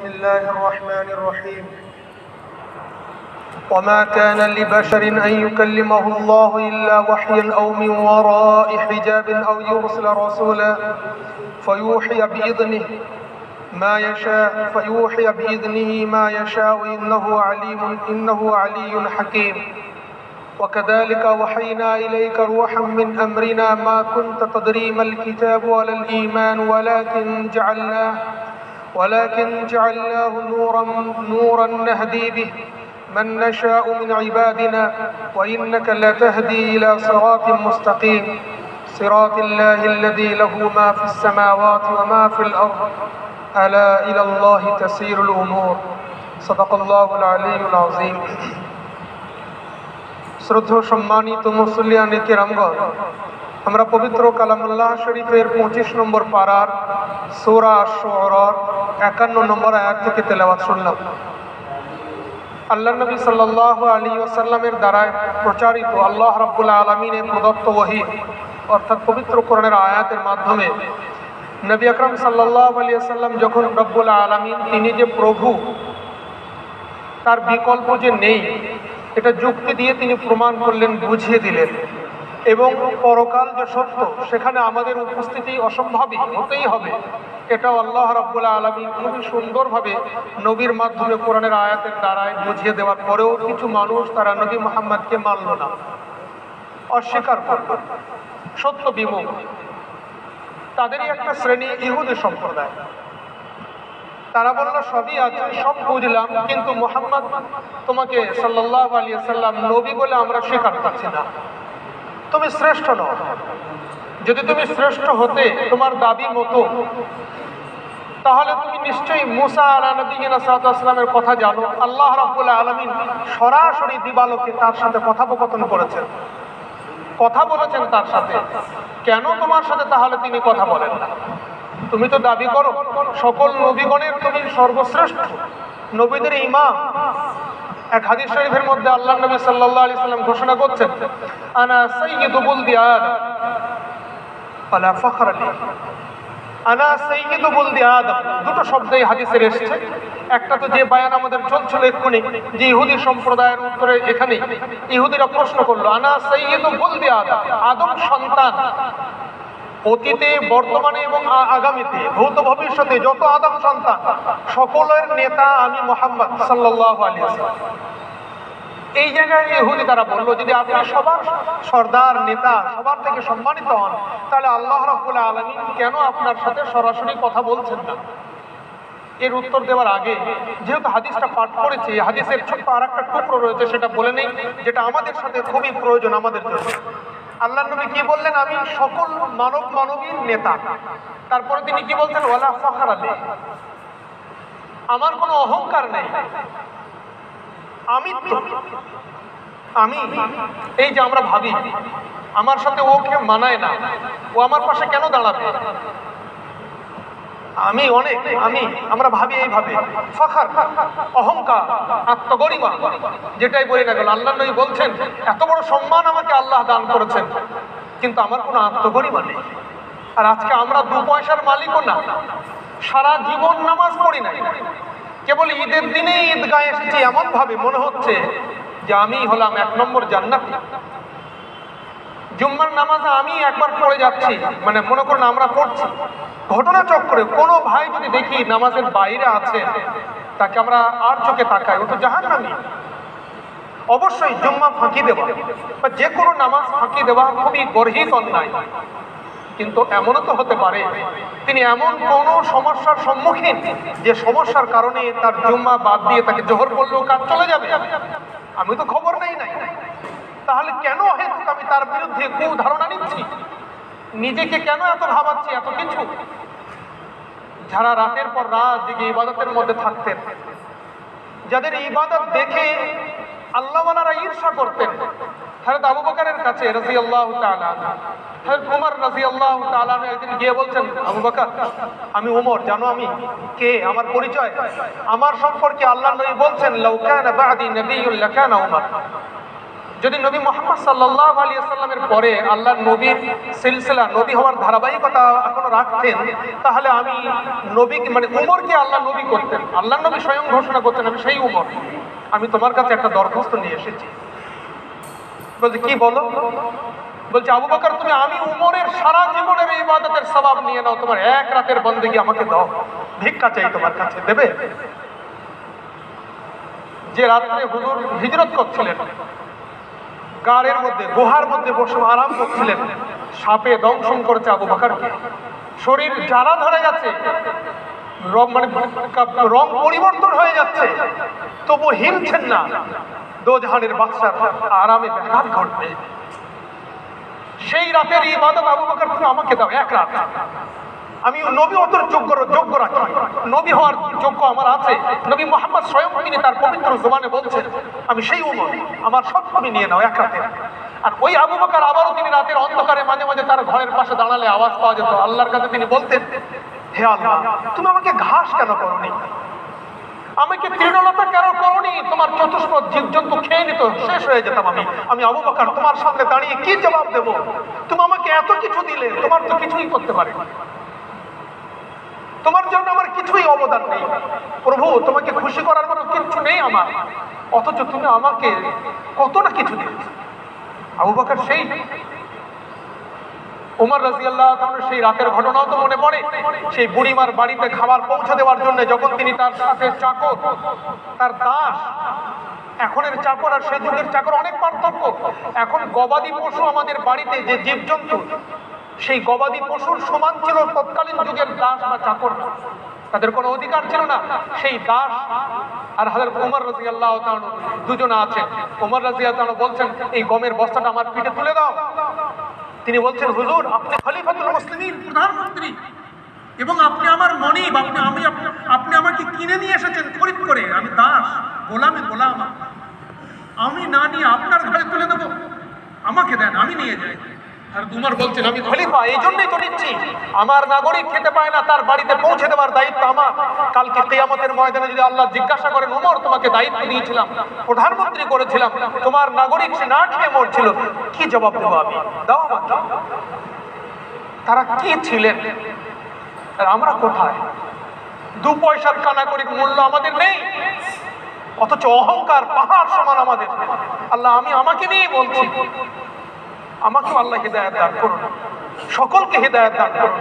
بسم الله الرحمن الرحيم وما كان لبشر أن يكلمه الله إلا وحيا أو من وراء حجاب أو يرسل رسولا فيوحي بإذنه ما يشاء إنه علي حكيم وكذلك وحينا إليك روحا من أمرنا ما كنت تدري ما الكتاب ولا الإيمان ولكن جعلناه نورا نهدي به من نشاء من عبادنا وإنك لتهدي إلى صراط مستقيم صراط الله الذي له ما في السماوات وما في الأرض ألا إلى الله تسير الأمور صدق الله العلي العظيم শ্রদ্ধ সম্মানিত মুসল্লিয়ানে কিরামগণ, আমরা পবিত্র কালামুল্লাহ শরীফের 25 নম্বর পারার সূরা আশ-শুআরার 51 নম্বর আয়াত থেকে তেলাওয়াত শুনলাম। আল্লাহর নবী সাল্লাল্লাহু আলাইহি ওয়াসাল্লামের দ্বারা প্রচারিত আল্লাহ রাব্বুল আলামিনের প্রদত্ত ওহী অর্থাৎ পবিত্র কোরআনের আয়াতের মাধ্যমে নবী আকরাম সাল্লাল্লাহু আলাইহি ওয়াসাল্লাম যখন রব্বুল আলামিন তিনি যে প্রভু, তার বিকল্প যে নেই, এটা যুক্তি দিয়ে তিনি প্রমাণ করলেন, বুঝিয়ে দিলেন। এবং পরকাল যে সত্য, সেখানে আমাদের উপস্থিতি অসম্ভাবী হতেই হবে, এটাও আল্লাহ রাব্বুল আলামিন খুবই সুন্দরভাবে নবীর মাধ্যমে কোরআনের আয়াতের দ্বারায় বুঝিয়ে দেওয়ার পরেও কিছু মানুষ তারা নবী মুহাম্মদকে মানল না, অস্বীকার করল, সত্য বিমুখ। তাদেরই একটা শ্রেণী ইহুদি সম্প্রদায়। তারা বলল সবই আছে, সব বুঝলাম, কিন্তু মুহাম্মদ তোমাকে সাল্লাল্লাহু আলাইহি ওয়াসাল্লাম নবী বলে আমরা স্বীকার করছি না। তুমি শ্রেষ্ঠ নও। যদি তুমি শ্রেষ্ঠ হতে তোমার দাবি মতো, তাহলে তুমি নিশ্চয়ই মুসা আলাইহিস নবীর কথা জানো। আল্লাহ রাব্বুল আলামিন সরাসরি দিবালোকে তার সাথে কথোপকথন করেছেন, কথা বলেছেন তার সাথে। কেন তোমার সাথে তাহলে তিনি কথা বলেন না? তুমি তো দাবি করো সকল নবীগণের তুমি সর্বশ্রেষ্ঠ, নবীদের ইমাম। এক হাদিস শরীফের মধ্যে আল্লাহ নবী সাল্লাল্লাহু আলাইহি সাল্লাম ঘোষণা করছেন, আনা সাইয়্যিদু বুলদি আদম ফালা ফখর লি। আনা সাইয়্যিদু বুলদি আদম, দুটো শব্দই হাদিসের এসেছে। একটা তো যে বায়ান আমাদের চলছিল এক্ষুনি, যে ইহুদি সম্প্রদায়ের উত্তরে এখানে ইহুদিরা প্রশ্ন করলো, আনা সাইয়্যিদু বুলদি আদম, আদম সন্তান। অতীতে, বর্তমানে এবং আগামীতে, ভূত ভবিষ্যতে যত আদম সন্তান, সকলের নেতা আমি মুহাম্মদ সাল্লাল্লাহু আলাইহি ওয়াসাল্লাম। এই জায়গায় ইহুদি তারা বললো, যদি আপনি সবার সর্দার, নেতা, সবার থেকে সম্মানিত হন, তাহলে আল্লাহ রাব্বুল আলামিন কেন আপনার সাথে সরাসরি কথা বলছেন না? এর উত্তর দেওয়ার আগে যেহেতু হাদিসটা পাঠ করেছি, হাদিসের ছোট্ট আর একটা টুকরো রয়েছে, সেটা বলে নেই, যেটা আমাদের সাথে খুবই প্রয়োজন আমাদের জন্য। আল্লাহ নবী কি বললেন? আমি সকল মানবীর নেতা। তারপরে তিনি কি বলছেন? ওয়ালা ফখর লি, আমার কোনো অহংকার নেই, আমি এই যে আমরা ভাবি আমার সাথে ওকে মানায় না, ও আমার পাশে কেন দাঁড়াবে, আমরা ভাবি এইভাবে। ফখর, অহংকার, আত্মগরিমা, যেটাই বলি না কেন, আল্লাহ নবী বলছেন এত বড় সম্মান আমাকে আল্লাহ দান করেছেন, কিন্তু আমার কোনো আত্মগরিমা নেই। আর আজকে আমরা 2 পয়সার মালিকও না, সারা জীবন নামাজ পড়ি নাই, কেবল ঈদের দিনে ঈদগাহে এসেছি, এমন ভাবে মনে হচ্ছে যে আমি হলাম 1 নম্বর জান্নাতি। জুম্মার নামাজে আমি একবার পড়ে যাচ্ছি, মানে মনে করুন আমরা পড়ছি, ঘটনা চক্রে কোনো ভাই যদি দেখি নামাজের বাইরে আছে, তাকে আমরা আর চোখে তাকাই, ও তো জাহান্নামী। অবশ্যই জুম্মা ফাঁকি দেওয়া বা যে কোনো নামাজ ফাঁকি দেওয়া খুবই গর্হিত অন্যায়, কিন্তু এমনও তো হতে পারে তিনি এমন কোনো সমস্যার সম্মুখীন, যে সমস্যার কারণে তার জুম্মা বাদ দিয়ে তাকে জোহর পড়লেও কাজ চলে যাবে। আমি তো খবর নেই নাই, তাহলে কেন হেতুক আমি তার বিরুদ্ধে ধারণা নিচ্ছি? নিজেকে কেন এত ভাবাচ্ছি, এত কিছু? যারা রাতের পর রাত জেগে ইবাদতের মধ্যে থাকতেন, যাদের ইবাদত দেখে আল্লাহওয়ালারা ঈর্ষা করতেন, হযরত আবু বকরের কাছে রাদিয়াল্লাহু তাআলা, হযরত ওমর রাদিয়াল্লাহু তাআলা একদিন গিয়ে বলছেন, আবু বকর আমি ওমর, জানো আমি কে, আমার পরিচয়, আমার সম্পর্কে আল্লাহর নবী বলছেন লাউ কানা বাদি নবিয়্যুন লাকানা ওমর, যদি নবী মুহাম্মদ সাল্লাল্লাহু আলাইহি ওয়াসাল্লামের পরে আল্লাহর নবীর সিলসিলা, নবী হওয়ার ধারাবাহিকতা এখনো রাখতেন, তাহলে আমি নবীকে মানে উমরকে আল্লাহ নবী করতেন। আল্লাহ নবী স্বয়ং ঘোষণা করতেন, আমি সেই উমর, আমি তোমার কাছে একটা দরখাস্ত নিয়ে এসেছি। বলছে কি বলো? বলছে আবু বকর, তুমি আমি উমরের সারা জীবনের ইবাদতের সওয়াব নিয়ে নাও, তোমার এক রাতের বন্দেগী আমাকে দাও, ভিক্ষা চাই তোমার কাছে, দেবে? যে রাত্রে হুজুর হিজরত করছিলেন, গাড়ের মধ্যে গুহার মধ্যে বসে আরাম করছিলেন, সাপে দংশন করেছে আবু বকরকে, শরীর জ্বালা ধরে গেছে, রং পরিবর্তন হয়ে যাচ্ছে, তবু হিমছেন না। দোজাহানের বাদশার আরামে ব্যাঘাত ঘটবে। সেই রাতের ইবাদত আবু বকর তুমি আমাকে দাও, এক রাত। আমি নবী অতর যোগ্য রাখি, নবী হওয়ার যোগ্য আমার আছে। নবী মুহাম্মদ স্বয়ং তিনি তার পবিত্র জবানে বলছেন, আমি সেই উমর, আমার সব তুমি নিয়ে নাও এক রাতে। আর ওই আবু বকর আবারও তিনি রাতের অন্ধকারে মাঝে মাঝে তার ঘরের পাশে দাঁড়ালে আওয়াজ পাওয়া যেত, আল্লাহর কাছে তিনি বলতেন, হে আল্লাহ, তুমি আমাকে ঘাস কেন করোনি, আমাকে তৃণলতা কেন করোনি? তোমার চতুষ্পদ জীবজন্তু খেয়ে নিত, শেষ হয়ে যেতাম আমি আবু বকর তোমার সামনে দাঁড়িয়ে কি জবাব দেব? তুমি আমাকে এত কিছু দিলে, তোমার তো কিছুই করতে পারে, তোমার জন্য আমার কিছুই অবদান নেই। প্রভু, তোমাকে খুশি করার মতো কিছু নেই আমার, অথচ তুমি আমাকে কত না কিছু দিয়েছ। আবু বকর সেই উমর রাদিয়াল্লাহু তাআলা সেই রাতের ঘটনাও তো মনে পড়ে। সেই বুড়িমার বাড়িতে খাবার পৌঁছে দেওয়ার জন্য যখন তিনি তার সাথে চাকর, তার দাস, এখনের চাকর আর সেই যুগের চাকর অনেক পার্থক্য। এখন গবাদি পশু আমাদের বাড়িতে যে জীবজন্তু, সেই গবাদি পশুর সমান ছিল তৎকালীন যুগের দাস বা চাকর, তাদের কোনো অধিকার ছিল না। সেই দাস আর হযরত উমর রাদিয়াল্লাহু তাআলা দুজনে আছেন। উমর রাদিয়াল্লাহু তাআলা বলছেন, এই গমের বস্তাটা আমার পিঠে তুলে দাও। তিনি বলছেন, হুজুর, আপনি খলিফাতুল মুসলিমিন, প্রধানমন্ত্রী, এবং আপনি আমার মনিব, আপনি আমাকে কিনে নিয়ে এসেছেন খরিদ করে, আমি দাস, গোলাম, আমি না নিয়ে আপনার ঘরে তুলে দেবো, আমাকে দেন, আমি নিয়ে যাই। আর উমর বলছেন, আমি খলিফা, এই জন্যই তো নিচ্ছি, আমার নাগরিক খেতে পায় না, তার বাড়িতে পৌঁছে দেওয়ার দায়িত্ব আমার। কালকে কিয়ামতের ময়দানে যদি আল্লাহ জিজ্ঞাসা করেন, উমর, তোমাকে দায়িত্ব দিয়েছিলাম, প্রধানমন্ত্রী করেছিলাম, তোমার নাগরিক সে না খেয়ে মরছিল, কি জবাব দেবো আমি? দাও আমাকে। তারা কি ছিলেন আর আমরা কোথায়? 2 পয়সার কানাকড়ির মূল্য আমাদের নেই, অথচ অহংকার পাহাড় সমান আমাদের। আল্লাহ, আমি আমাকে নিয়ে বলছি, আমাকে আল্লাহ হিদায়াত দান করুন, সকলকে হিদায়াত দান করুন।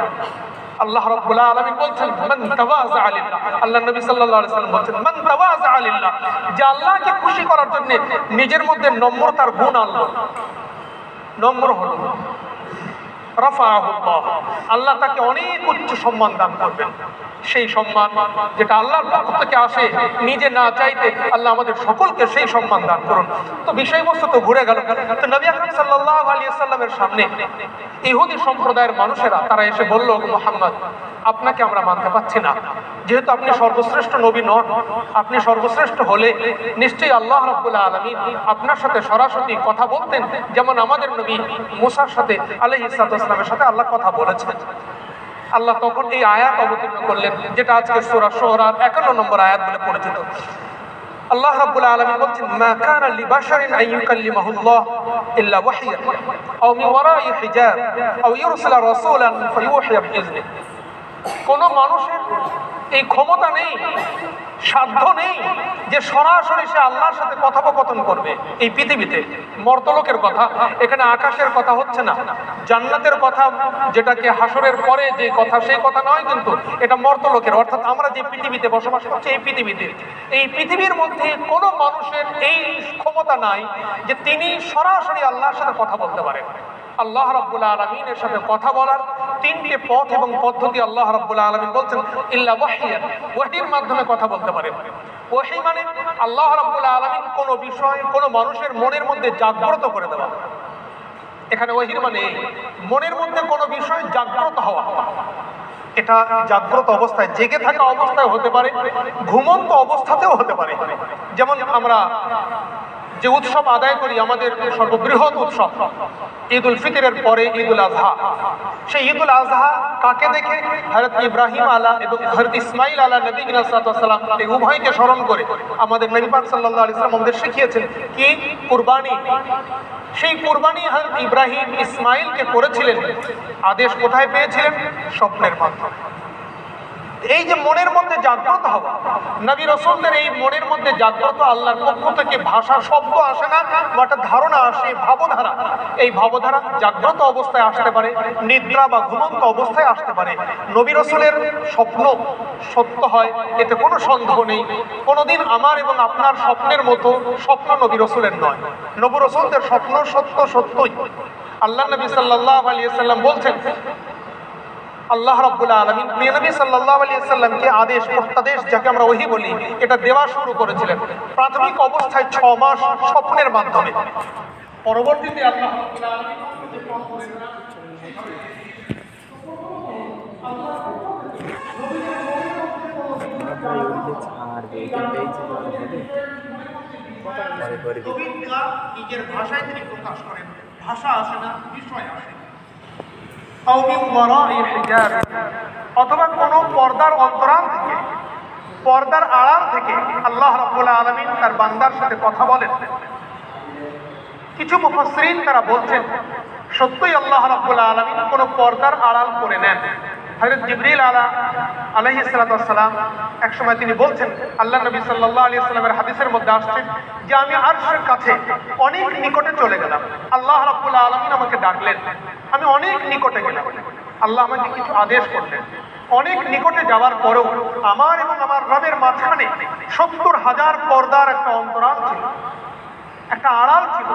আল্লাহ রাব্বুল আলামিন বলছেন, মান তাওয়াযা লিল্লাহ, আল্লাহ নবী সাল্লাল্লাহু আলাইহি ওয়াসাল্লাম বলছেন, মান তাওয়াযা লিল্লাহ, যে আল্লাহকে খুশি করার জন্য নিজের মধ্যে নম্রতার গুণ আনলো, নম্র হলো, রাফাআহুল্লাহ, আল্লাহ তাকে অনেক উচ্চ সম্মান দান করবেন। সেই সম্মান যেটা আল্লাহর পক্ষ থেকে আসে, নিজে না চাইতে, আল্লাহ আমাদের সকলকে সেই সম্মান দান করুন। তো বিষয়বস্তু তো ঘুরে গেল। তো নবী আকরাম সাল্লাল্লাহু আলাইহি ওয়াসাল্লামের সামনে ইহুদি সম্প্রদায়ের মানুষেরা তারা এসে বলল, মুহাম্মদ, আপনাকে আমরা মানতে পারছি না, যেহেতু আপনি সর্বশ্রেষ্ঠ নবী নন, আপনি সর্বশ্রেষ্ঠ হলে নিশ্চয়ই আল্লাহ রাব্বুল আলামিন আপনার সাথে সরাসরি কথা বলতেন, যেমন আমাদের নবী মুসার সাথে আলাইহিস সালামের সাথে আল্লাহ কথা বলেছেন। আল্লাহ তখন এই আয়াত অবতীর্ণ করলেন, যেটা আজকে সূরা শুআরার 51 নম্বর আয়াত বলে পরিচিত। আল্লাহ রাব্বুল আলামিন বলছেন, মা কানা লিবাশারিন আন ইউকাল্লিমাহুল্লাহ ইল্লা ওয়াহইয়া আও মিন ওয়ারাই হিজাব আও ইরসিলা রাসূলান ফায়ুহিয়া বিইذনিহি। কোন মানুষের এই ক্ষমতা নেই, সাধ্য নেই যে সরাসরি সে আল্লাহর সাথে কথোপকথন করবে এই পৃথিবীতে। মর্তলোকের কথা, এখানে আকাশের কথা হচ্ছে না, জান্নাতের কথা, যেটাকে হাসরের পরে যে কথা, সেই কথা নয়, কিন্তু এটা মর্তলোকের, অর্থাৎ আমরা যে পৃথিবীতে বসবাস করছি এই পৃথিবীতে, এই পৃথিবীর মধ্যে কোনো মানুষের এই ক্ষমতা নাই যে তিনি সরাসরি আল্লাহর সাথে কথা বলতে পারেন। আল্লাহ রাব্বুল আলামিনের সাথে কথা বলার 3টে পথ এবং পদ্ধতি আল্লাহ রাব্বুল আলামিন বলছেন, ইল্লা ওয়াহিয়ান, ওয়াহির মাধ্যমে কথা বলতে পারেন। ওয়াহি মানে আল্লাহ রাব্বুল আলামিন কোনো বিষয়, কোনো মানুষের মনের মধ্যে জাগ্রত করে দেওয়া। এখানে ওয়াহির মানে মনের মধ্যে কোনো বিষয় জাগ্রত হওয়া। এটা জাগ্রত অবস্থায়, জেগে থাকা অবস্থায় হতে পারে, ঘুমন্ত অবস্থাতেও হতে পারে। যেমন আমরা যে উৎসব আদায় করি, আমাদের সর্ববৃহৎ উৎসব ঈদ উল ফিতরের পরে ঈদ উল আজহা। সেই ঈদ উল আজহা কাকে দেখে? হযরত ইব্রাহিম আলা এবং হযরত ইসমাইল আলা নবী সাল্লাল্লাহু আলাইহি এই উভয়কে স্মরণ করে আমাদের নবী পাক সাল্লাল্লাহু আলাইহি ওয়াসাল্লাম আমাদের শিখিয়েছেন কি? কুরবানি। সেই কুরবানি হযরত ইব্রাহিম ইসমাইলকে করেছিলেন, আদেশ কোথায় পেয়েছিলেন? স্বপ্নের মাধ্যমে। এই যে মনের মধ্যে জাগ্রত হওয়া, নবী রাসূলদের এই মনের মধ্যে জাগ্রত আল্লাহর পক্ষ থেকে ভাষা শব্দ আসে না, একটা ধারণা আসে, ভাবধারা। এই ভাবধারা জাগ্রত অবস্থায় আসতে পারে, নিদ্রা বা ঘুমন্ত অবস্থায় আসতে পারে। নবী রাসূলের স্বপ্ন সত্য হয়, এতে কোনো সন্দেহ নেই। কোনোদিন আমার এবং আপনার স্বপ্নের মতো স্বপ্ন নবী রাসূলের নয়। নবী রাসূলদের স্বপ্ন সত্যই। আল্লাহ নবী সাল্লাল্লাহু আলাইহি ওয়াসাল্লাম বলছেন, আল্লাহ রাব্বুল আলামিন প্রিয় নবী সাল্লাল্লাহু আলাইহি ওয়াসাল্লামকে আদেশ, প্রত্যাদেশ যাকে আমরা ওহী বলি, এটা দেওয়া শুরু করেছিলেন প্রাথমিক অবস্থায় 6 মাস স্বপ্নের মাধ্যমে। পরবর্তীতে আল্লাহ রাব্বুল আলামিন নিজের ভাষায় তিনি প্রকাশ করেন। ভাষা আসে না, বিষয় আসে। অথবা কোন পর্দার অন্তরাল থেকে, পর্দার আড়াল থেকে আল্লাহ রাব্বুল আলামিন তার বান্দার সাথে কথা বলেন। কিছু মুফাসসিরিন তারা বলছেন সত্যই আল্লাহ রাব্বুল আলামিন কোন পর্দার আড়াল করে নেন। হযরত জিবরিল আলাইহিস সালাতু ওয়াস সালাম এক সময় তিনি বলছেন, আল্লাহ নবী সাল্লাল্লাহু আলাইহি ওয়াসাল্লামের হাদিসের মধ্যে আসছে যে আমি আরশের কাছে অনেক নিকটে চলে গেলাম, আল্লাহ রাব্বুল আলামিন আমাকে ডাকলেন, আমি অনেক নিকটে গেলাম, আল্লাহ আমাকে কিছু আদেশ করলেন। অনেক নিকটে যাওয়ার পরেও আমার এবং আমার রবের মাঝখানে 70,000 পর্দার একটা অন্তরাল ছিল, একটা আড়াল ছিল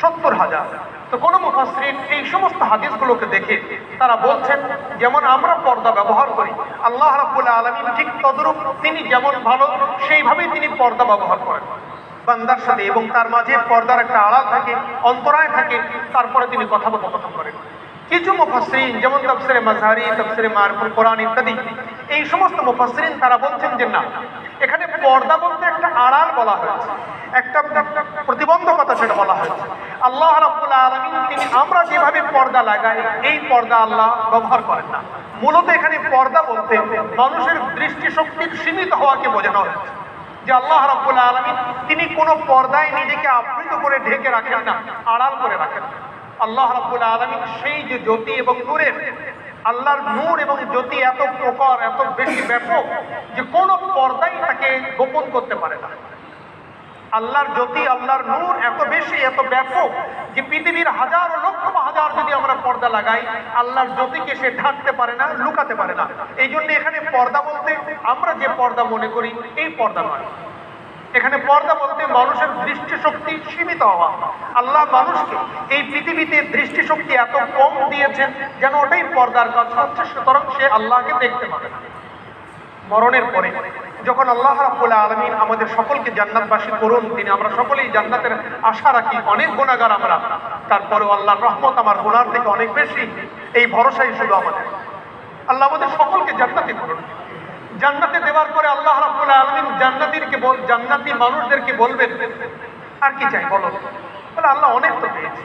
70,000। তো কোন মুফাসসিরিন এই সমস্ত হাদিসগুলোকে দেখে তারা বলছেন, যেমন আমরা পর্দা ব্যবহার করি, আল্লাহ রাব্বুল আলামিন ঠিক তদ্রূপ তিনি যেমন ভালো সেইভাবেই তিনি পর্দা ব্যবহার করেন বান্দার সাথে, এবং তার মাঝে পর্দার একটা আড়াল থাকে, অন্তরায় থাকে, তারপরে তিনি কথোপকথন করেন। কিছু মুফাসসিরিন যেমন তাফসিরে মাযহারি, তাফসিরে মারফুল কোরআন ইত্যাদি, এই সমস্ত মুফাসসিরিন তারা বলছেন যে না, এখানে পর্দা বলতে একটা আড়াল বলা হয়েছে, একটা প্রতিবন্ধকতা সেটা বলা হয়েছে। আল্লাহ রাব্বুল আলামিন তিনি আমরা যেভাবে পর্দা লাগাই এই পর্দা আল্লাহ ব্যবহার করেন না। মূলত এখানে পর্দা বলতে মানুষের দৃষ্টিশক্তির সীমিত হওয়াকে বোঝানো হয়েছে, যে আল্লাহ রাব্বুল আলামিন তিনি কোনো পর্দায় নিজেকে আবৃত করে ঢেকে রাখেন না, আড়াল করে রাখেন। আল্লাহ রাব্বুল আলামিন সেই যে জ্যোতি এবং নূরের, আল্লাহর নূর এবং জ্যোতি এত প্রখর, এত বেশি ব্যাপক যে কোনো পর্দাই তাকে গোপন করতে পারে না। আল্লাহর জ্যোতি, আল্লাহর নূর এত বেশি, এত ব্যাপক যে পৃথিবীর হাজার লক্ষ হাজার যদি আমরা পর্দা লাগাই, আল্লাহর জ্যোতিকে সে ঢাকতে পারে না, লুকাতে পারে না। এই জন্য এখানে পর্দা বলতে আমরা যে পর্দা মনে করি এই পর্দা নয়। এখানে পর্দা বলতে মানুষের দৃষ্টিশক্তি সীমিত হওয়া। আল্লাহ মানুষকে এই পৃথিবীতে দৃষ্টিশক্তি এত কম দিয়েছেন যেন ওটাই পর্দার কাজ হচ্ছে, সুতরাং সে আল্লাহকে দেখতে পাবে না। মরণের পরে যখন আল্লাহ রাব্বুল আলামিন আমাদের সকলকে জান্নাতবাসী করুন, তিনি আমরা সকলেই জান্নাতের আশা রাখি। অনেক গুনাহগার আমরা, তারপরেও আল্লাহর রহমত আমার গুনার থেকে অনেক বেশি, এই ভরসাই শুধু আমাদের। আল্লাহ আমাদের সকলকে জান্নাতি করুন। জান্নাতে দেওয়ার পরে আল্লাহ রাব্বুল আলামিন জান্নাতি মানুষদেরকে বলবেন, আর কি চাই বলো? বলে আল্লাহ অনেক তো পেয়েছি।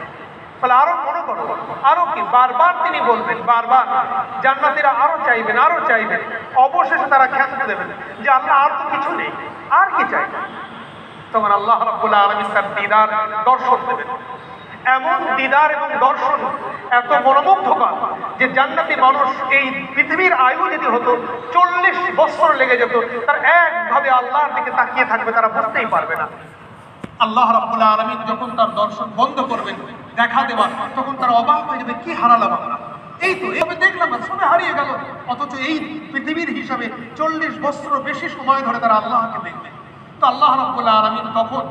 বলে আরো মনে করো, আরো কি? বারবার তিনি বলবেন, বারবার জান্নাতীরা আরো চাইবেন, আরো চাইবেন। অবশেষে তারা ক্ষান্ত দেবেন যে আল্লাহ আর তো কিছু নেই, আর কি চাই? তখন আল্লাহ রাব্বুল আলামিন তার দিদার দর্শন দেবেন। এমন দিদার এবং দর্শন এত মনোমুগ্ধকর যে জান্নাতি মানুষ এই পৃথিবীর আয়ু যদি হতো 40 বছর লেগে যেত, তার একভাবে আল্লাহর দিকে তাকিয়ে থাকবে, তারা বুঝতেই পারবে না। আল্লাহ রাব্বুল আলামিন যখন তার দর্শন বন্ধ করবেন, দেখা দেওয়ার, তখন তারা অবাক হয়ে যাবে, কি হারালাম আমরা? এই তো এইভাবে দেখলাম না, সবে হারিয়ে গেল। অথচ এই পৃথিবীর হিসাবে 40 বছর বেশি সময় ধরে তারা আল্লাহকে দেখবে। তো আল্লাহ রাব্বুল আলামিন তখন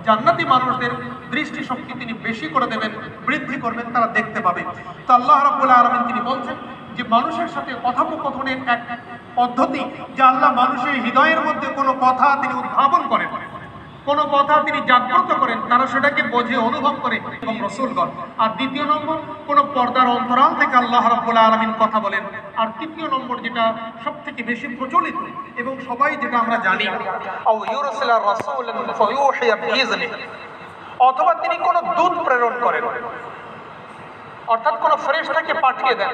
জান্নাতি মানুষদের দৃষ্টিশক্তি তিনি বেশি করে দেবেন, বৃদ্ধি করবেন, তারা দেখতে পাবে। তো আল্লাহ রাব্বুল আলামিন তিনি বলছেন যে মানুষের সাথে কথোপকথনের এক পদ্ধতি, যে আল্লাহ মানুষের হৃদয়ের মধ্যে কোনো কথা তিনি উদ্ভাবন করেন, কোনো কথা তিনি জাগ্রত করেন, তারা সেটাকে বোঝে, অনুভব করে এবং রাসূলগণ। আর দ্বিতীয় নম্বর, কোনো পর্দার অন্তরাল থেকে আল্লাহ রাব্বুল আলামিন কথা বলেন, আর তৃতীয় নম্বর যেটা সব থেকে বেশি প্রচলিত এবং সবাই যেটা আমরা জানি, অথবা তিনি কোনো দূত প্রেরণ করেন, অর্থাৎ কোন ফেরেশতাকে পাঠিয়ে দেন।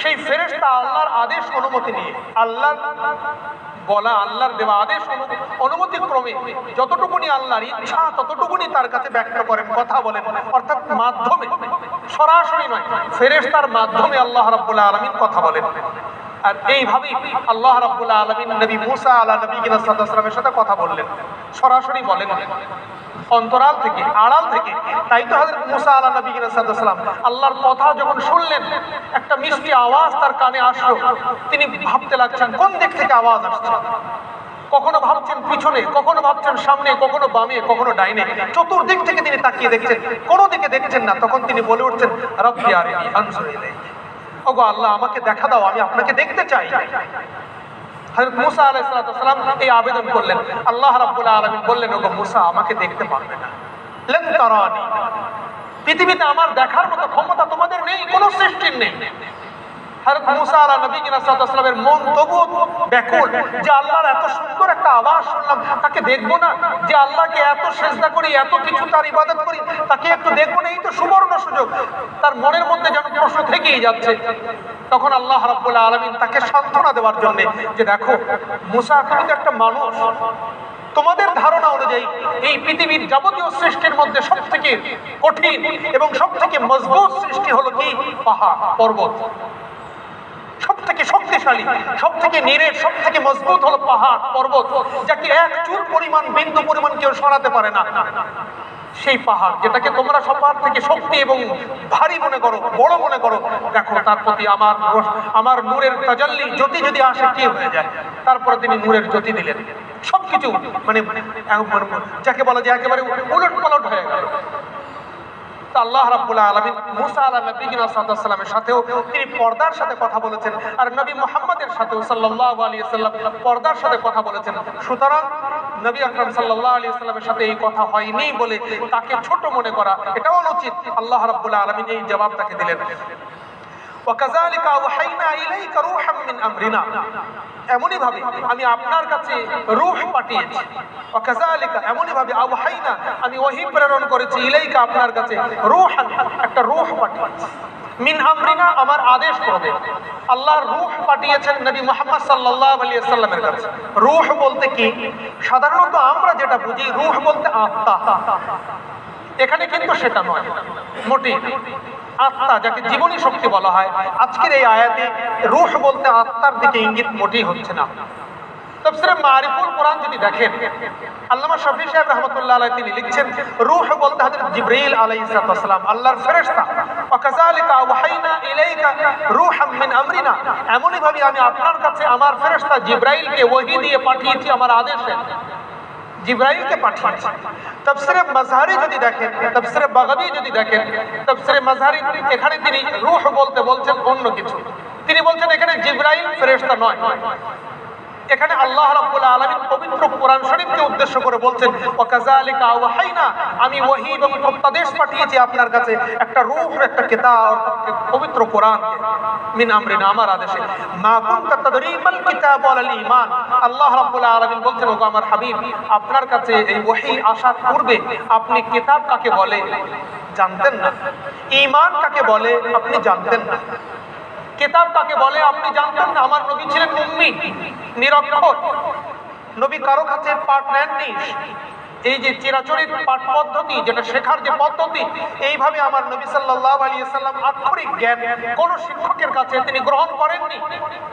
সেই ফেরেশতা আল্লাহর আদেশ অনুমতি নিয়ে, আল্লাহর বলা, আল্লাহর দেওয়া আদেশ অনুমতি ক্রমে যতটুকুনি আল্লাহর ইচ্ছা ততটুকুনি তার কাছে ব্যক্ত করেন, কথা বলেন, অর্থাৎ মাধ্যমে, সরাসরি নয়, ফেরেশতার মাধ্যমে আল্লাহ রাব্বুল আলামিন কথা বলেন। আর এইভাবেই আল্লাহ রাব্বুল আলামিন নবী মুসা আলাইহিস সালামের সাথে কথা বললেন, সরাসরি বলেন, অন্তরাল থেকে, আড়াল থেকে। তাই তো হযরত মুসা আলাইহিস সালাম আল্লাহর কথা যখন শুনলেন, একটা মিষ্টি আওয়াজ তার কানে আসলো, তিনি ভাবতে লাগছেন কোন দিক থেকে আওয়াজ আসছে। কখনো ভাবছেন পিছনে, কখনো ভাবছেন সামনে, কখনো বামে, কখনো ডাইনে, চতুর্দিক থেকে তিনি তাকিয়ে দেখছেন, কোনো দিকে দেখছেন না। তখন তিনি বলে উঠছেন, রব্বি আরিনি আনজুর ইলাইক, ওগো আল্লাহ আমাকে দেখা দাও, আমি আপনাকে দেখতে চাই। হযরত মুসা আলাইহিস সালাম এই আবেদন করলেন। আল্লাহ রাব্বুল আলামিন বললেন, ওগো মুসা আমাকে দেখতে পারবে না, লান তারানি, পৃথিবীতে আমার দেখার মতো ক্ষমতা তোমাদের নেই, কোনো সৃষ্টির নেই। হযরত মুসা আলাইহিস সালামের মন তবুও ব্যাকুল যে আল্লাহর এত সুন্দর একটা আওয়াজ শুনলাম, তাকে দেখবো না? যে আল্লাহকে এত সিজদা করি, এত কিছু তার ইবাদত করি, তাকে একটু দেখবো না? এই তো সুবর্ণ সুযোগ। তার মনের মধ্যে যেন প্রশ্ন থেকেই যাচ্ছে। তখন আল্লাহ রাব্বুল আলামিন তাকে সান্ত্বনা দেওয়ার জন্য, যে দেখো মুসা, তুমি তো একটা মানুষ, তোমাদের ধারণা অনুযায়ী এই পৃথিবীর যাবতীয় সৃষ্টির মধ্যে সব থেকে কঠিন এবং সব থেকে মজবুত সৃষ্টি হলো কি? পাহাড়, পর্বত। সব থেকে শক্তিশালী, সব থেকে নিরেট, সব থেকে মজবুত হলো পাহাড়, পর্বত, যাকে এক চুল পরিমাণ, বিন্দু পরিমাণ কেউ সরাতে পারে না। সেই পাহাড় যেটাকে তোমরা সবার থেকে শক্তি এবং ভারী মনে করো, বড় মনে করো, দেখো তার প্রতি আমার নূরের তাজাল্লি, জ্যোতি যদি আসে কি হয়ে যায়। তারপরে তিনি নূরের জ্যোতি দিলেন, সবকিছু মানে যাকে বলা যায় একেবারে উলট পালট হয়ে গেল। আল্লাহ রাব্বুল আলামিন মুসা আলাইহিস সালামের সাথেও তিনি পর্দার সাথে কথা বলেছেন, আর নবী মুহাম্মদের সাথেও সাল্লাল্লাহু আলাইহি ওয়াসাল্লাম পর্দার সাথে কথা বলেছেন। সুতরাং নবী আকরাম সাল্লাল্লাহু আলাইহি ওয়াসাল্লামের সাথে এই কথা হয়নি বলে তাকে ছোট মনে করা এটাও অনুচিত। আল্লাহ রাব্বুল আলামিন এই জবাব তাকে দিলেন, ওয়াকাযালিকা আওহাইনা ইলাইকা রূহাম মিন আমরিনা, এমনই ভাবে আমি আপনার কাছে রূহ পাঠিয়েছি। ওয়াকাযালিকা, এমনই ভাবে, আওহাইনা, আমি ওহী প্রেরণ করেছি, ইলাইকা, আপনার কাছে, রূহান, একটা রূহ পাঠিয়েছি, মিন আমরিনা, আমার আদেশ ক্রমে। আল্লাহর রূহ পাঠিয়েছেন নবী মুহাম্মদ সাল্লাল্লাহু আলাইহি ওয়াসাল্লামের কাছে। রূহ বলতে কি? সাধারণত আমরা যেটা বুঝি রূহ বলতে আত্মা, এখানে কিন্তু সেটা নয় মোটেই। আত্মা, যাকে জীবনী শক্তি বলা হয়, আজকের এই আয়াতে রূহ বলতে আত্মার দিকে ইঙ্গিত মোটেই হচ্ছে না। তাফসীরে মারিফুল কোরআন যদি দেখেন, আল্লামা শফি সাহেব রাহমাতুল্লাহ আলাইহি তিনি লিখছেন, রূহ বলতে হযরত জিবরাইল আলাইহিস সালাম, আল্লাহর ফেরেশতা। ওয়াকাযালিকা আওহাইনা ইলাইকা রূহাম মিন আমরিনা, এমনই ভাবে আমি আপনার কাছে আমার ফেরেশতা জিবরাইলকে ওহী দিয়ে পাঠিয়েছি, আমার আদেশে জিবরাইলকে পাঠিয়েছি। তাফসীরে মাযহারি যদি দেখেন, তাফসীরে বাগাবী যদি দেখেন, তাফসীরে মাযহারি এখানে তিনি রূহ বলতে বলছেন অন্য কিছু। তিনি বলছেন এখানে জিবরাইল ফেরেশতা নয়, এখানে আল্লাহ রাব্বুল আলামিন পবিত্র কোরআন শরীফকে উদ্দেশ্য করে বলছেন, ওয়াকাযালিকা আওহাইনা, আমি ওহী এবং প্রত্যাদেশ পাঠিয়েছি আপনার কাছে একটা রূহ, একটা কিতাব, পবিত্র কোরআনকে, মিন আমরিনা, আমার আদেশে। মা কুনতা তাদরি মাল কিতাব ওয়াল ঈমান, আল্লাহ রাব্বুল আলামিন বলছেন, ওগো আমার হাবিব, আপনার কাছে এই ওহী আসার পূর্বে আপনি কিতাব কাকে বলে জানতেন না, ঈমান কাকে বলে আপনি জানতেন না, কিতাব কাকে বলে আপনি জানতেন না। আমার নবী ছিলেন উম্মি, নিরক্ষর। নবী কারো কাছে পাঠ নেননি। এই যে চিরাচরিত পাঠ পদ্ধতি, যেটা শেখার যে পদ্ধতি, এইভাবে আমার নবী সাল্লাল্লাহু আলাইহি ওয়াসাল্লাম আক্ষরিক জ্ঞান কোন শিক্ষকের কাছে তিনি গ্রহণ করেননি।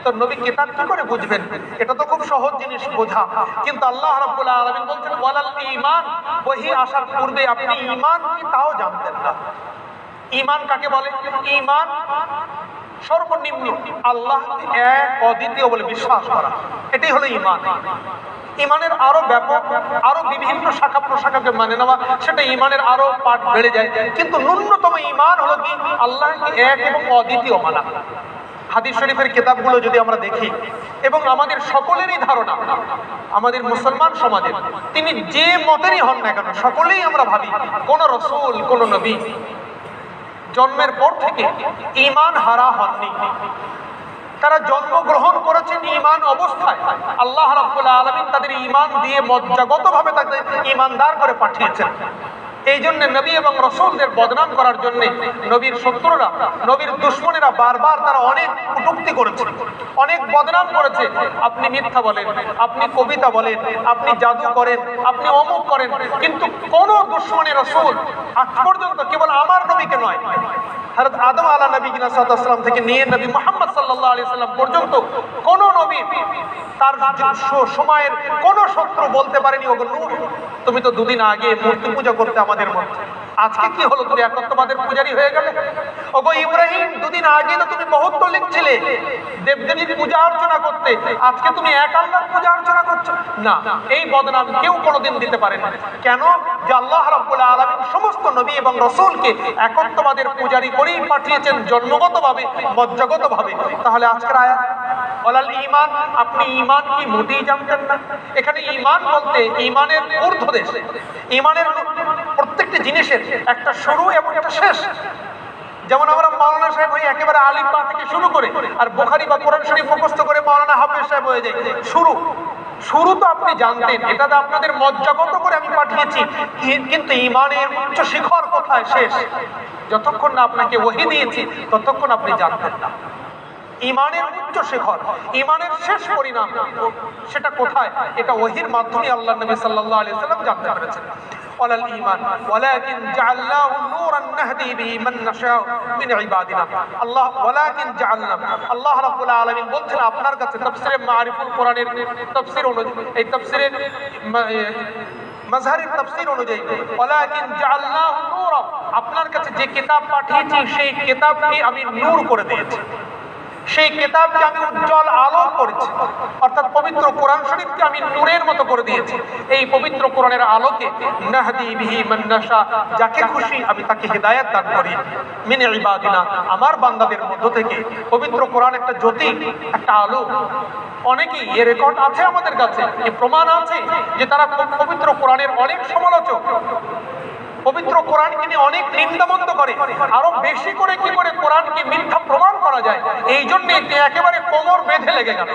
তো নবী কিতাব কি করে বুঝবেন? এটা তো খুব সহজ জিনিস বোঝা। কিন্তু আল্লাহ রাব্বুল আলামিন বলছেন, ওয়ালাল ঈমান, ওহী আসার পূর্বে আপনি ঈমান কি তাও জানতেন না। ঈমান কাকে বলে? ঈমান সর্বনিম্ন আল্লাহকে এক, অদ্বিতীয় বলে বিশ্বাস করা, এটাই হলো ঈমান। ঈমানের আরো ব্যাপক, আরো বিভিন্ন শাখা প্রশাখাকে মানে নেওয়া, সেটা ঈমানের আরো পাঠ বেড়ে যায়। কিন্তু ন্যূনতম ঈমান হলো কি? আল্লাহকে এক এবং অদ্বিতীয় মানা। হাদিস শরীফের কিতাবগুলো যদি আমরা দেখি, এবং আমাদের সকলেরই ধারণা, আমাদের মুসলমান সমাজের, তিনি যে মতেরই হন না কেন, সকলেই আমরা ভাবি কোন রাসূল, কোন নবী জন্মের পর থেকে ঈমান হারা হননি। তারা জন্মগ্রহণ করেছেন ঈমান অবস্থায়। আল্লাহ রাব্বুল আলামিন তাদের ঈমান দিয়ে মজ্জাগতভাবে তাদের ঈমানদার করে পাঠিয়েছেন। এই জন্য নবী এবং রাসূলদের বদনাম করার জন্য নবীর শত্রুরা, নবীর দুশমনেরা বারবার তারা অনেক কটূক্তি করেছে, অনেক বদনাম করেছে। আপনি মিথ্যা বলেন, আপনি কবিতা বলেন, আপনি জাদু করেন, আপনি অমুক করেন, কিন্তু কোন দুশমনে রাসূল আজ পর্যন্ত, কেবল আমার নবীকে নয়, হযরত আদম আলা নবীনা সাল্লাল্লাহু থেকে নিয়ে নবী মুহাম্মদ সাল্লাল্লাহু আলাইহি সাল্লাম পর্যন্ত কোন নবী তার সময়ের কোন শত্রু বলতে পারেনি, ওগো নূহ তুমি তো দুদিন আগে মূর্তি পূজা করতে আমাদের মধ্যে, আজকে কি হলো তুমি একত্ববাদের পূজারী হয়ে গেলে? ওগো ইব্রাহিম দুদিন আগে তো তুমি বহুত্ব লিখছিলে, দেবদেবীর পূজা অর্চনা করতে, আজকে তুমি এক আল্লাহর পূজা অর্চনা করছো না। এই বদনাম কেউ কোনোদিন দিতে পারে না। কেন? যে আল্লাহ রাব্বুল আলামিন সমস্ত নবী এবং রাসূলকে একত্ববাদের পূজারী করেই পাঠিয়েছেন, জন্মগতভাবে, মজ্জাগতভাবে। তাহলে আজকের আয়াত ওয়ালাল ঈমান, আপনি ঈমান কি মোটেই জানতেন না? এখানে ঈমান বলতে ঈমানের ঊর্ধ্বদেশ, ঈমানের প্রত্যেকটি জিনিসের একটা শুরু এবং একটা শেষ। যেমন আমরা মাওলানা সাহেব হই একেবারে আলিফ বা থেকে শুরু করে, আর বুখারী বা কোরআন শরীফ মুখস্থ করে মাওলানা হাফেজ সাহেব হয়ে যায়। শুরু তো আপনি জানতেন, এটা তো আপনাদের মজ্জাগত করে আমি পাঠিয়েছি, কিন্তু ঈমানের উচ্চ শিখর কোথায়, শেষ? যতক্ষণ না আপনাকে ওহী দিয়েছি ততক্ষণ আপনি জানতেন না। ঈমানের উচ্চ শিখর, ঈমানের শেষ পরিণাম সেটা কোথায়, এটা ওহীর মাধ্যমে আল্লাহ নবী সাল্লাল্লাহু আলাইহি সাল্লাম জানতে পেরেছেন। ওয়ালাল ঈমান ওয়ালাকিন জাআলনাহু নূরান নাহদি বিহি মান নাশাউ মিন ইবাদিনা। ওয়ালাকিন জাআলনা, আল্লাহ রাব্বুল আলামিন বলছেন আপনার কাছে তাফসীরে মারিফুল কোরআনের তাফসীর অনুযায়ী, এই তাফসীরের মাজহারের তাফসীর অনুযায়ী, ওয়ালাকিন জাআলনাহু নূরা, আপনার কাছে যে কিতাব পাঠিয়েছি সেই কিতাবকে আমি নূর করে দিয়েছি, সেই কিতাবকে আমি উজ্জ্বল আলো করেছি, অর্থাৎ পবিত্র কোরআন শরীফকে আমি নূরের মতো করে দিয়েছি। এই পবিত্র কোরআনের আলোকে নাহদি বিহি মান নাশা, যাকে খুশি আমি তাকে হিদায়াত দান করি, মিন ইবাদিনা, আমার বান্দাদের মধ্য থেকে। পবিত্র কোরআন একটা জ্যোতি, একটা আলো। অনেকেই এর রেকর্ড আছে আমাদের কাছে, এই প্রমাণ আছে যে তারা পবিত্র কোরআনের অনেক সমালোচক, পবিত্র কোরআনকে নিয়ে অনেক নিন্দামন্দ করে, আরো বেশি করে কি করে কোরআনকে মিথ্যা প্রমাণ করা যায়, এই জন্য একেবারে কোমর বেঁধে লেগে গেল।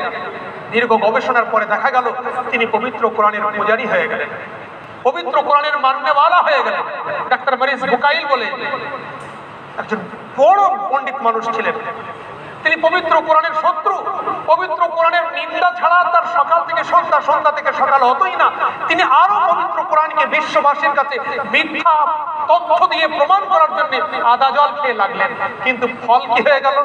দীর্ঘ গবেষণার পরে দেখা গেল তিনি পবিত্র কোরআনের পূজারী হয়ে গেলেন, পবিত্র কোরআনের মাননেওয়ালা হয়ে গেলেন। ডাক্তার মরিস বুকাইল বলে একজন বড় পণ্ডিত মানুষ ছিলেন, তিনি পবিত্র কোরআনের শত্রু, পবিত্র কোরআনের নিন্দা ছাড়া তার সকাল থেকে সন্ধ্যা, সন্ধ্যা থেকে সকাল হতোই না। তিনি আরো পবিত্র কোরআনকে বিশ্ববাসীর কাছে মিথ্যা তথ্য দিয়ে প্রমাণ করার জন্য আদা জল খেয়ে লাগলেন, কিন্তু ফল কি হয়ে গেল?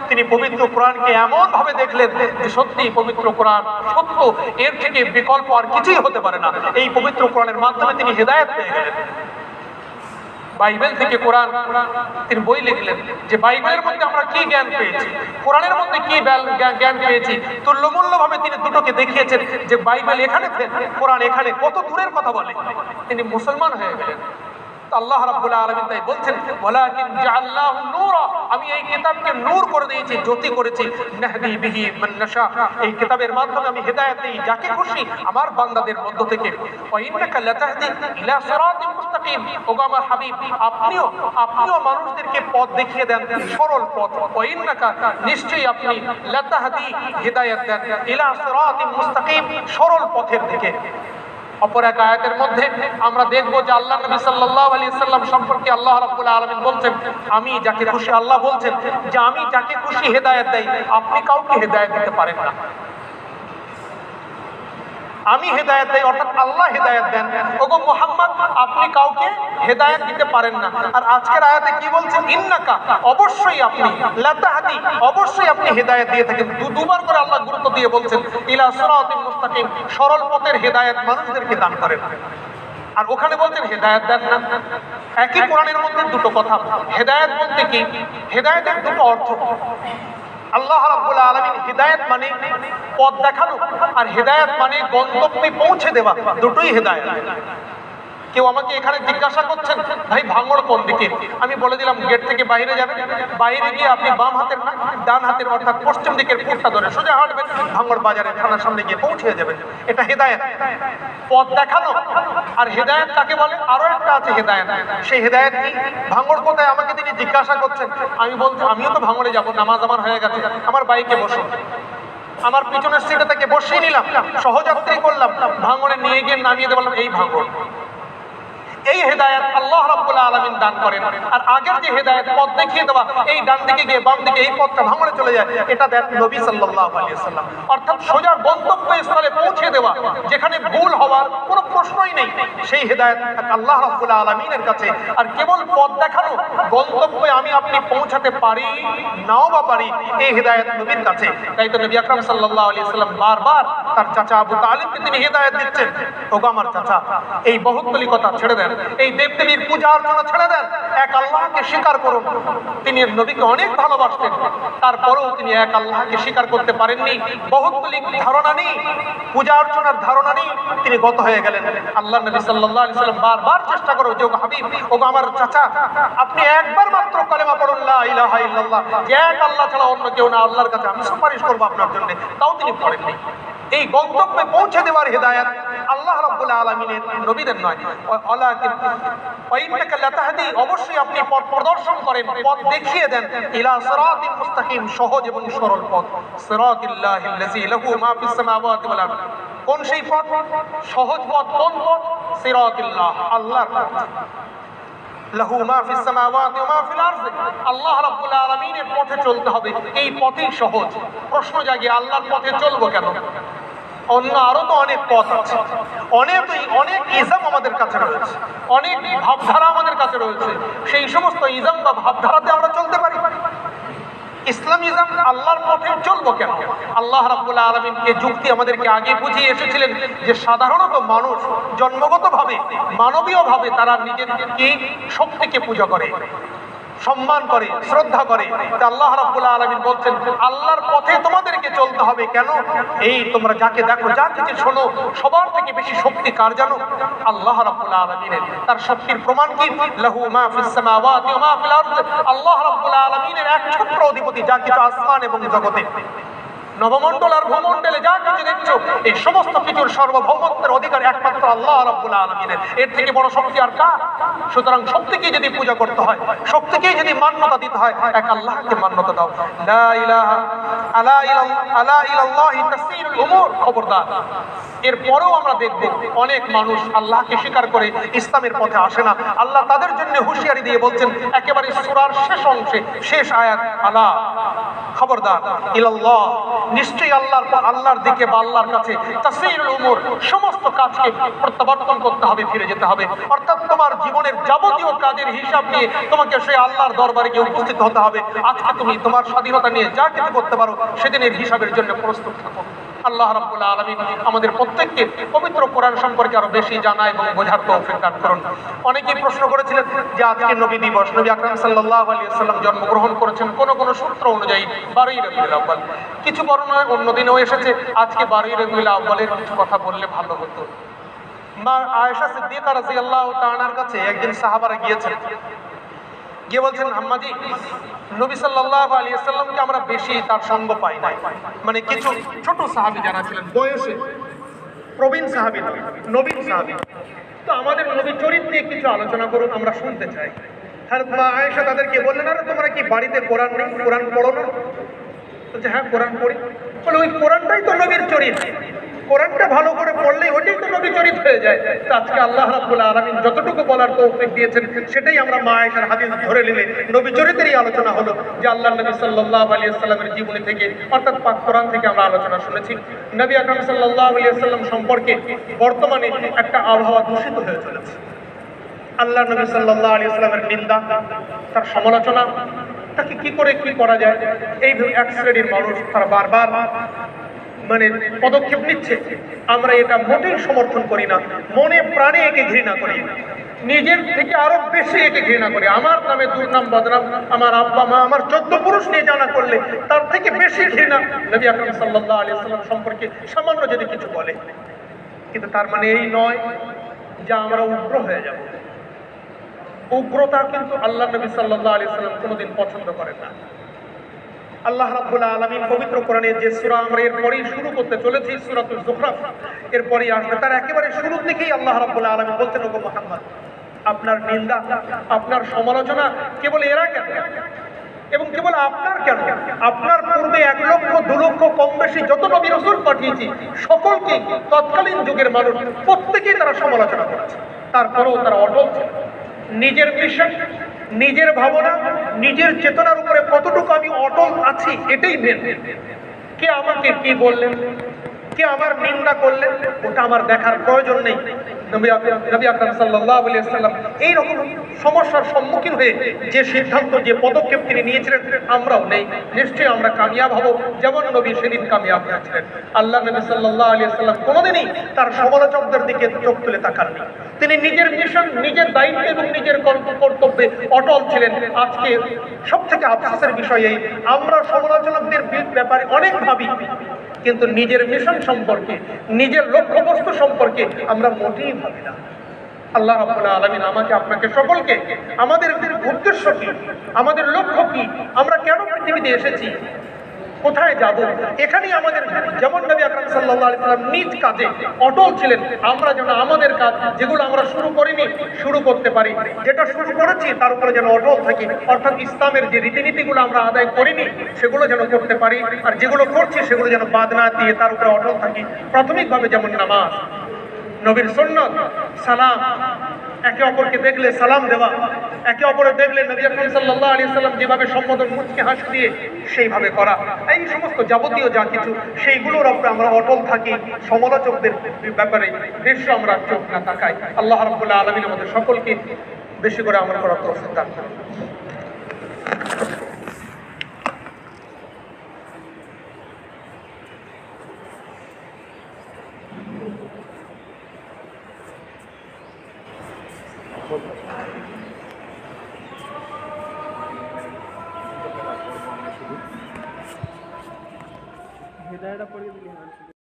তিনি পবিত্র কোরআনকে এমন ভাবে দেখলেন যে সত্যি পবিত্র কোরআন সত্য, এর থেকে বিকল্প আর কিছুই হতে পারে না। এই পবিত্র কোরআনের মাধ্যমে তিনি হিদায়াত পেয়ে গেলেন। বাইবেল থেকে কোরআন, তিনি বই লিখলেন যে বাইবেলের মধ্যে আমরা কি জ্ঞান পেয়েছি, কোরআনের মধ্যে কি জ্ঞান পেয়েছি। তুল্যমূল্য ভাবে তিনি দুটোকে দেখিয়েছেন যে বাইবেল এখানে, কোরআন এখানে, কত দূরের কথা বলে। তিনি মুসলমান হয়ে গেলেন। আল্লাহ রাব্বুল আলামিন তাই বলছেন ওয়ালাকিন জাআলনাহু নূরা, আমি এই কিতাবকে নূর করে দিয়েছি, জ্যোতি করেছি, নাহদি বিহি মান নাশা, এই কিতাবের মাধ্যমে আমি হিদায়াত দেই যাকে খুশি আমার বান্দাদের মধ্য থেকে। ওয়া ইন্নাকা লাতাহদি ইলা সিরাতিন মুস্তাকিম, ওগো আমার হাবিব আপনিও মানুষদেরকে পথ দেখিয়ে দেন, সরল পথ। ওয়া ইন্নাকা, নিশ্চয়ই আপনি, লাতাহদি হিদায়াত দেন, ইলা সিরাতিন মুস্তাকিম, সরল পথের দিকে। অপর এক আয়াতের মধ্যে আমরা দেখব যে আল্লাহ নবী সাল্লাল্লাহু আলাইহি সাল্লাম সম্পর্কে আল্লাহ রাব্বুল আলামিন বলছেন আমি যাকে খুশি, আল্লাহ বলছেন যে আমি যাকে খুশি হেদায়েত দেই, আপনি কাউকে হেদায়েত দিতে পারেন না। আমি হেদায়েত দেই, অর্থাৎ আল্লাহ হেদায়েত দেন। ওগো মুহাম্মদ, আপনি কাউকে হেদায়েত দিতে পারেন না। আর আজকের আয়াতে কি বলছেন? ইন্নাকা, অবশ্যই আপনি, লাতাহদি, অবশ্যই আপনি হেদায়েত দিয়ে থাকেন। দুবার করে আল্লাহ গুরুত্ব দিয়ে বলছেন ইলা সিরাতিন মুস্তাকিম, সরল পথের হেদায়েত মানুষদেরকে দান করেন। আর ওখানে বলছেন হেদায়েত দেন না। একই কোরআনের মধ্যে দুটো কথা। হেদায়েত বলতে কি? হেদায়েতের দুটো অর্থ। আল্লাহ রাব্বুল আলামিন হিদায়াত মানে পথ দেখানো, আর হিদায়াত মানে গন্তব্যে পৌঁছে দেওয়া, দুটোই হিদায়াত। কেউ আমাকে এখানে জিজ্ঞাসা করছেন ভাই ভাঙড় কোন দিকে, আমি বলে দিলাম গেট থেকে বাইরে যাবেন, বাইরে গিয়ে আপনি বাম হাতের না ডান হাতের অর্থাৎ পশ্চিম দিকের ফুটটা ধরে সোজা হাঁটবেন, ভাঙড় বাজারে থানার সামনে গিয়ে পৌঁছে যাবেন। এটা হেদায়েত, পথ দেখানো। আর হেদায়েত কাকে বলে? আরো একটা আছে হেদায়েত। সেই হেদায়েত কি? ভাঙড় কোথায় আমাকে তিনি জিজ্ঞাসা করছেন, আমি বলছি আমিও তো ভাঙড়ে যাবো, নামাজ আমার হয়ে গেছে, আমার বাইকে বসুন, আমার পিছনের সিটে থেকে বসিয়ে নিলাম, সহযাত্রী করলাম, ভাঙড়ে নিয়ে গিয়ে নামিয়ে দিয়ে বললাম এই ভাঙড়। এই হেদায়েত আল্লাহ রাব্বুল আলামিন দান করেন। আর আগের যে হেদায়েত পথ দেখিয়ে দেওয়া, এই ডান দিকে গিয়ে বাম দিকে এই পথটা ভাঙড়ে চলে যায়, এটা দেন নবী সাল্লাল্লাহু আলাইহি ওয়াসাল্লাম। অর্থাৎ সোজা গন্তব্যস্থলে পৌঁছে দেওয়া, যেখানে ভুল হওয়ার কোনো প্রশ্নই নেই, সেই হেদায়েত আল্লাহ রাব্বুল আলামিনের কাছে। আর কেবল পথ দেখানো, গন্তব্যে আমি আপনি পৌঁছাতে পারি নাও বা পারি, এই হেদায়েত নবীর কাছে। তাই তো নবী আকরাম সাল্লাল্লাহু আলাইহি ওয়াসাল্লাম বারবার তার চাচা আবু তালিবকে তিনি হেদায়েত দিচ্ছেন, ওগো আমার চাচা, এই বহুত্তলি কথা ছেড়ে দেন, এই দেবদেবীর পূজা অর্চনা ছেড়ে দেন, এক আল্লাহকে স্বীকার করুন। তিনি নবীকে অনেক ভালোবাসতেন, তারপরেও তিনি এক আল্লাহকে স্বীকার করতে পারেননি। বহুত্তলিক ধারণা নেই, পূজা অর্চনার ধারণা নেই, তিনি গত হয়ে গেলেন। আল্লাহ নবী সাল্লাল্লাহু আলাইহি ওয়াসাল্লাম বারবার চেষ্টা করে, যে ওগো হাবিব, ওগো আমার চাচা, আপনি একবার মাত্র কালেমা পড়ুন লা ইলাহা ইল্লাল্লাহ, যে এক আল্লাহ ছাড়া অন্য কেউ না, আল্লাহর কাছে আমি সুপারিশ করবো আপনার জন্য, তাও তিনি পড়েননি। এই গন্তব্যে পৌঁছে দেওয়ার হেদায়েত আল্লাহ রাব্বুল আলামিনের, নবীদের নয়। অবশ্যই আপনি পথ প্রদর্শন করেন, পথ দেখিয়ে দেন, ইলা সিরাতিল মুস্তাকিম, সহজ এবং সরল পথ। সিরাতিল্লাহিল্লাযী লাহু মা ফিস সামাওয়াতি ওয়াল আরদ। কোন সেই পথ? সহজ পথ। কোন পথ? সিরাতিল্লাহ, আল্লাহর পথ। লাহু মা ফিস সামাওয়াতি ওয়া মা ফিল আরদ, আল্লাহ রাব্বুল আলামিনের পথে চলতে হবে, এই পথই সহজ। প্রশ্ন জাগে, আল্লাহর পথে চলবো কেন? অন্য আরো তো অনেক পথ আছে, অনেক ইজম আমাদের কাছে রয়েছে, অনেক ভাবধারা আমাদের কাছে রয়েছে, সেই সমস্ত ইজম বা ভাবধারাতে আমরা চলতে পারি। ইসলামিজম আল্লাহর পথে চলবো কেন? আল্লাহ রাব্বুল আলামিনকে যুক্তি আমাদেরকে আগে বুঝিয়ে এসেছিলেন যে সাধারণত মানুষ জন্মগতভাবে, মানবীয়ভাবে তারা নিজের কি শক্তিকে পূজা করে, সম্মান করে, শ্রদ্ধা করে। আল্লাহ রাব্বুল আলামিন বলছেন আল্লাহর পথে তোমাদেরকে চলতে হবে। কেন? এই তোমরা যাকে দেখো, যা কিছু শোনো, সবার থেকে বেশি শক্তি কার জানো? আল্লাহ রাব্বুল আলামিনের। তার শক্তির প্রমাণ কি? লাহু মা ফিস সামাওয়াতি ওয়া মা ফিল আরদ, আল্লাহ রাব্বুল আলামিনের একছত্র অধিপতি, যা কিছু আসমান এবং জগতে, নবমণ্ডল আর ভূমণ্ডলে যা কিছু দেখছো, এই সমস্ত কিছুর সার্বভৌমত্বের অধিকার একমাত্র আল্লাহ রাব্বুল আলামিনের। এর থেকে বড় শক্তি আর কার? সুতরাং শক্তিকে যদি পূজা করতে হয়, শক্তিকে যদি মান্যতা দিতে হয়, এক আল্লাহকে মান্যতা দাও। লা ইলাহা আলা ইলাল্লাহি তাসিরুল উমুর। খবরদার, এরপরেও আমরা দেখব অনেক মানুষ আল্লাহকে স্বীকার করে ইসলামের পথে আসে না। আল্লাহ তাদের জন্য হুঁশিয়ারি দিয়ে বলছেন একেবারে সূরার শেষ অংশে, শেষ আয়াত, আলা, খবরদার, ইলাল্লাহ, নিশ্চয়ই আল্লাহর দিকে বা আল্লাহর কাছে তাসিরুল উমুর, সমস্ত কাজকে প্রত্যাবর্তন করতে হবে, ফিরে যেতে হবে। অর্থাৎ তোমার জীবনের যাবতীয় কাজের হিসাব নিয়ে তোমাকে সেই আল্লাহর দরবারে গিয়ে উপস্থিত হতে হবে। আজকে তুমি তোমার স্বাধীনতা নিয়ে যা কিছু করতে পারো, সেদিনের হিসাবের জন্য প্রস্তুত থাকো। আল্লাহ রাব্বুল আলামিন আমাদের প্রত্যেককে পবিত্র কোরআন সম্পর্কে আরো বেশি জানা এবং বোঝার তৌফিক দান করুন। অনেকেই প্রশ্ন করেছিলেন যে আজকে নবী দিবস, নবী আকরাম সাল্লাল্লাহু আলাইহি ওয়াসাল্লাম জন্মগ্রহণ করেছেন কোন কোন সূত্র অনুযায়ী 12ই রবিউল আউয়াল। কিছু বর্ণনায় অন্য দিনেও এসেছে, আজকে 12ই রবিউল আউয়ালের কিছু কথা বললে ভালো হতো। মা আয়েশা সিদ্দিকা রাদিয়াল্লাহু তাআলার কাছে একদিন সাহাবারা গিয়েছেন, গিয়ে বলছেন আম্মাজি, নবী সাল্লাল্লাহু আলাইহি ওয়াসাল্লামকে আমরা বেশি তার সঙ্গ পাই নাই। মানে কিছু ছোট সাহাবী যারা ছিলেন, বয়সে প্রবীণ সাহাবী, নবীন সাহাবী, তো আমাদের নবী চরিত্র নিয়ে কিছু আলোচনা করুন, আমরা শুনতে চাই। হযরত মা আয়েশা তাদেরকে বললেন, আরে তোমরা কি বাড়িতে কোরআন নেই, কোরআন পড়ো না? বলছে হ্যাঁ কোরআন পড়ি। বলে ওই কোরআনটাই তো নবীর চরিত্র, কোরআনটা ভালো করে পড়লেই ওইটাই তো নবী চরিত্র হয়ে যায়। তো আজকে আল্লাহ রাব্বুল আলামিন যতটুকু বলার তৌফিক দিয়েছেন, সেটাই আমরা মা আয়েশার হাদিস ধরে নিলে নবী চরিত্রেরই আলোচনা হলো, যে আল্লাহ নবী সাল্লাল্লাহু আলাইহি ওয়াসাল্লামের জীবনী থেকে, অর্থাৎ পাক কোরআন থেকে আমরা আলোচনা শুনেছি। নবী আকরাম সাল্লাল্লাহু আলাইহি ওয়াসাল্লাম সম্পর্কে বর্তমানে একটা আবহাওয়া দূষিত হয়ে চলেছে। আল্লাহ নবী সাল্লাল্লাহু আলাইহি ওয়াসাল্লামের নিন্দা, তার সমালোচনা, তাকে কি করে কি করা যায়, এই এক শ্রেণীর মানুষ তারা বারবার মানে পদক্ষেপ নিচ্ছে। আমরা এটা মোটেই সমর্থন করি না, মনে প্রাণে একে ঘৃণা করি, নিজের থেকে আরো বেশি একে ঘৃণা করি। আমার নামে দুর্নাম বদনাম আমার আব্বা মা, আমার 14 পুরুষ নিয়ে জানা করলে তার থেকে বেশি ঘৃণা নবী আকরাম সাল্লাল্লাহু আলাইহি ওয়াসাল্লাম সম্পর্কে সামান্য যদি কিছু বলে। কিন্তু তার মানে এই নয় যা আমরা উগ্র হয়ে যাব। উগ্রতা কিন্তু আল্লাহ নবী সাল্লাল্লাহু আলাইহি সাল্লাম কোনোদিন পছন্দ করেন না। আল্লাহ রাব্বুল আলামিন পবিত্র কোরআনে যে সূরা আমরা এরপরেই শুরু করতে চলেছি, সূরাতুল যুখরাফ এরপরেই আসবে, তার একেবারে শুরুর দিকেই আল্লাহ রাব্বুল আলামিন বলছেন, ওগো মুহাম্মদ, আপনার নিন্দা, আপনার সমালোচনা কেবল এরা কেন, এবং কেবল আপনার কেন, আপনার পূর্বে 1 লক্ষ 2 লক্ষ কম বেশি যত নবী রাসূল পাঠিয়েছি সকলকে তৎকালীন যুগের মানুষ প্রত্যেকেই তারা সমালোচনা করেছে, তারপরেও তারা অটল ছিল। নিজের মিশন, নিজের ভাবনা, নিজের চেতনার উপরে কতটুকু আমি অটল আছি এটাই মেন। কে আমাকে কি বললেন, কে আমার নিন্দা করলেন, ওটা আমার দেখার প্রয়োজন নেই। নবী আকরাম সাল্লাল্লাহু আলাইহি ওয়াসাল্লাম এই রকম সমস্যার সম্মুখীন হয়ে যে সিদ্ধান্ত, যে পদক্ষেপ তিনি নিয়েছিলেন, আমরাও নেই, নিশ্চয়ই আমরা কামিয়াব হব, যেমন নবী সেদিন কামিয়াব হয়েছিলেন। আল্লাহ নবী সাল্লাল্লাহু আলাইহি ওয়াসাল্লাম কোনোদিনই তার সমালোচকদের দিকে চোখ তুলে তাকাননি। তিনি নিজের মিশন, নিজের দায়িত্ব এবং নিজের কর্তব্যে অটল ছিলেন। আজকে সবথেকে আফসোসের বিষয় এই, আমরা সমালোচকদের ব্যাপারে অনেক ভাবি, কিন্তু নিজের মিশন সম্পর্কে, নিজের লক্ষ্যবস্তু সম্পর্কে আমরা মোটেই ভাবি না। আল্লাহ রাব্বুল আলামিন আমাকে আপনাকে সকলকে আমাদের উদ্দেশ্য কি, আমাদের লক্ষ্য কি, আমরা কেন পৃথিবীতে এসেছি, কোথায় যাব, এখানেই আমাদের, যেমন নবী আকরাম সাল্লাল্লাহু আলাইহি ওয়াসাল্লাম নিজ কাজে অটল ছিলেন, আমরা যেন আমাদের কাজ যেগুলো আমরা শুরু করিনি শুরু করতে পারি, যেটা শুরু করেছি তার উপরে যেন অটল থাকি, অর্থাৎ ইসলামের যে রীতিনীতিগুলো আমরা আদায় করিনি সেগুলো যেন করতে পারি, আর যেগুলো করছি সেগুলো যেন বাদ না দিয়ে তার উপরে অটল থাকি। প্রাথমিকভাবে যেমন নামাজ, নবীর সুন্নাত, সালাম, একে অপরকে দেখলে সালাম দেওয়া, একে অপরে দেখলে নবী আকরাম সাল্লাল্লাহু আলাইহি ওয়াসাল্লাম যেভাবে সম্বোধন, মুচকি হাসি দিয়ে সেইভাবে করা, এই সমস্ত যাবতীয় যা কিছু সেইগুলোর উপরে আমরা অটল থাকি, সমালোচকদের ব্যাপারে বেশি আমরা চোখ না তাকাই। আল্লাহ রাব্বুল আলামিন আমাদের সকলকে বেশি করে আমল করার তৌফিক দান করুন। হৃদয়টা পড়িয়ে দিলি।